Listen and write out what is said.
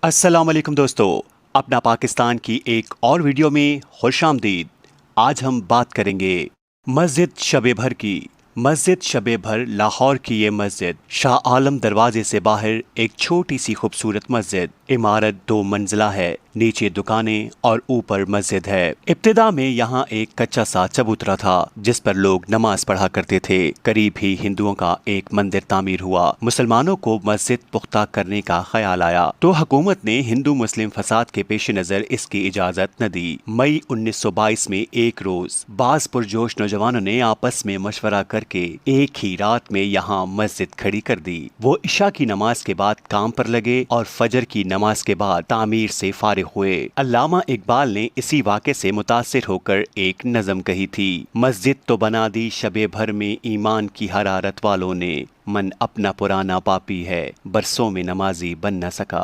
अस्सलाम वालेकुम दोस्तों, अपना पाकिस्तान की एक और वीडियो में खुश आमदीद। आज हम बात करेंगे मस्जिद शब भर की। मस्जिद शब भर लाहौर की ये मस्जिद शाह आलम दरवाजे से बाहर एक छोटी सी खूबसूरत मस्जिद। इमारत 2 मंजिला है, नीचे दुकानें और ऊपर मस्जिद है। इब्तिदा में यहाँ एक कच्चा सा चबूतरा था जिस पर लोग नमाज पढ़ा करते थे। करीब ही हिंदुओं का एक मंदिर तामीर हुआ। मुसलमानों को मस्जिद पुख्ता करने का ख्याल आया तो हुकूमत ने हिंदू मुस्लिम फसाद के पेश नजर इसकी इजाजत न दी। मई 1922 में एक रोज बाज पुरजोश नौजवानों ने आपस में मशवरा करके एक ही रात में यहाँ मस्जिद खड़ी कर दी। वो इशा की नमाज के बाद काम पर लगे और फजर की नमाज के बाद तामीर से फारिग हुए। अल्लामा इकबाल ने इसी वाक़े से मुतासिर होकर एक नज़म कही थी, मस्जिद तो बना दी शबे भर में ईमान की हरारत वालों ने, मन अपना पुराना पापी है बरसों में नमाजी बन न सका।